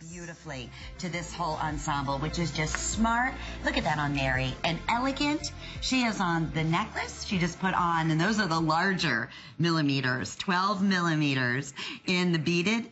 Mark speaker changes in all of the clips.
Speaker 1: beautifully to this whole ensemble, which is just smart. Look at that on Mary. And elegant. She has on the necklace she just put on, and those are the larger millimeters, 12 millimeters in the beaded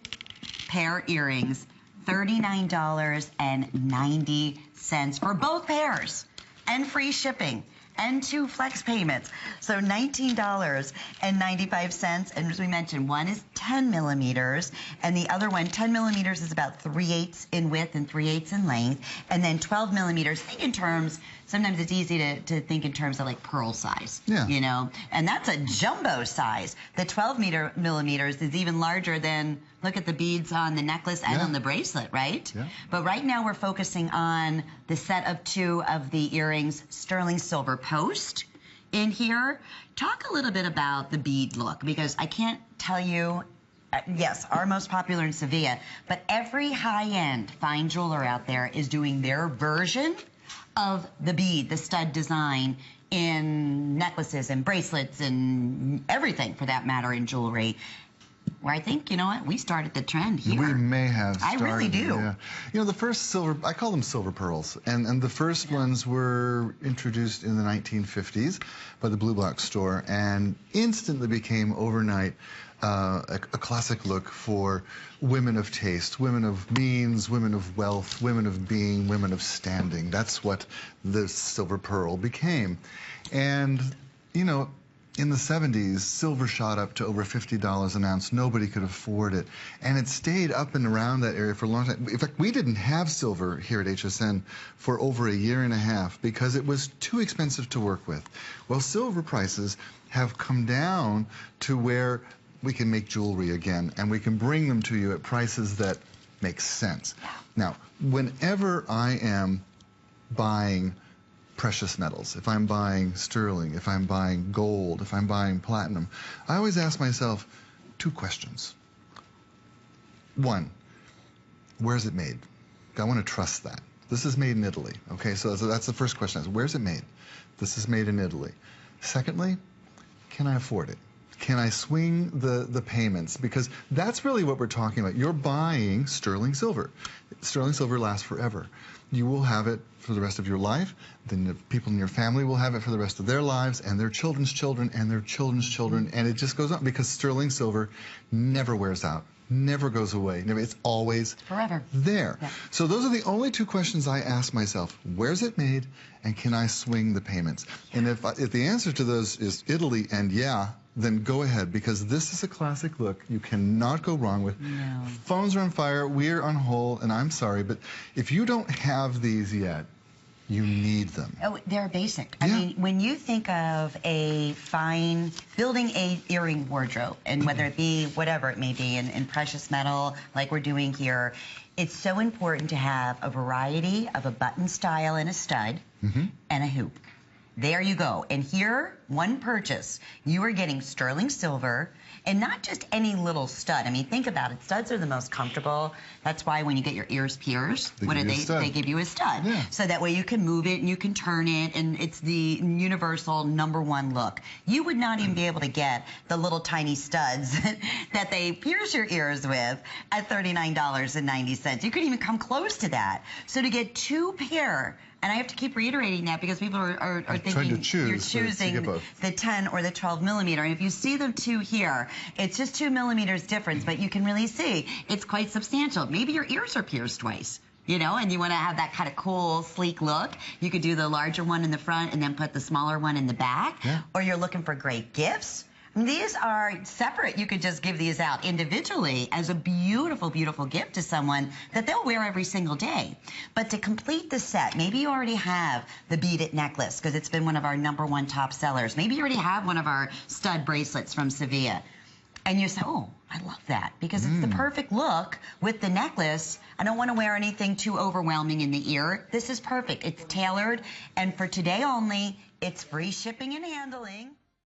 Speaker 1: pair earrings, $39.90 for both pairs, and free shipping. And 2 flex payments. So $19.95. And as we mentioned, one is 10 millimeters, and the other one, 10 millimeters, is about 3/8 in width and 3/8 in length. And then 12 millimeters, think in terms, sometimes it's easy to think in terms of like pearl size, you know? And that's a jumbo size. The 12 millimeters is even larger than, look at the beads on the necklace and on the bracelet, right? Yeah. But right now we're focusing on the set of 2 of the earrings, sterling silver post in here. Talk a little bit about the bead look, because I can't tell you, yes, our most popular in Sevilla, but every high-end fine jeweler out there is doing their version of the bead, the stud design, in necklaces and bracelets and everything, for that matter, in jewelry. Where I think, you know what, we started the trend here.
Speaker 2: We may have started.
Speaker 1: I really do.
Speaker 2: Yeah. You know, the first silver, I call them silver pearls, and the first ones were introduced in the 1950s by the Blue Box store, and instantly became overnight a classic look for women of taste, women of means, women of wealth, women of being, women of standing. That's what the silver pearl became. And, you know, in the 70s, silver shot up to over $50 an ounce. Nobody could afford it. And it stayed up and around that area for a long time. In fact, we didn't have silver here at HSN for over a year and a half because it was too expensive to work with. Well, silver prices have come down to where we can make jewelry again, and we can bring them to you at prices that make sense. Now, whenever I am buying precious metals, if I'm buying sterling, if I'm buying gold, if I'm buying platinum, I always ask myself 2 questions. 1, where's it made? I want to trust that. This is made in Italy. Okay, so that's the first question. Where's it made? This is made in Italy. Secondly, can I afford it? Can I swing the payments? Because that's really what we're talking about. You're buying sterling silver. Sterling silver lasts forever. You will have it for the rest of your life. Then the people in your family will have it for the rest of their lives, and their children's children, and their children's children, and it just goes on, because sterling silver never wears out, never goes away. It's always
Speaker 1: forever
Speaker 2: there.
Speaker 1: Yeah.
Speaker 2: So those are the only 2 questions I ask myself. Where's it made, and can I swing the payments? And if the answer to those is Italy and then go ahead, because this is a classic look you cannot go wrong with.
Speaker 1: No.
Speaker 2: Phones are on fire, we're on hold, and I'm sorry, but if you don't have these yet, you need them.
Speaker 1: Oh, they're basic. I mean, when you think of a fine, building a earring wardrobe, and whether it be whatever it may be, in precious metal, like we're doing here, it's so important to have a variety of a button style and a stud and a hoop. There you go. And here, one purchase, you are getting sterling silver, and not just any little stud. I mean, think about it. Studs are the most comfortable. That's why when you get your ears pierced, what do they give you a stud. Yeah. So that way you can move it and you can turn it, and it's the universal #1 look. You would not even be able to get the little tiny studs that they pierce your ears with at $39.90. You couldn't even come close to that. So to get 2 pair, and I have to keep reiterating that because people are thinking you're choosing the 10 or the 12 millimeter. And if you see the 2 here, it's just 2 millimeters difference, but you can really see it's quite substantial. Maybe your ears are pierced twice, you know, and you want to have that kind of cool, sleek look. You could do the larger one in the front and then put the smaller one in the back. Yeah. Or you're looking for great gifts. These are separate. You could just give these out individually as a beautiful, beautiful gift to someone that they'll wear every single day. But to complete the set, maybe you already have the beaded necklace because it's been one of our #1 top sellers. Maybe you already have one of our stud bracelets from Sevilla. And you say, oh, I love that because it's the perfect look with the necklace. I don't want to wear anything too overwhelming in the ear. This is perfect. It's tailored. And for today only, it's free shipping and handling.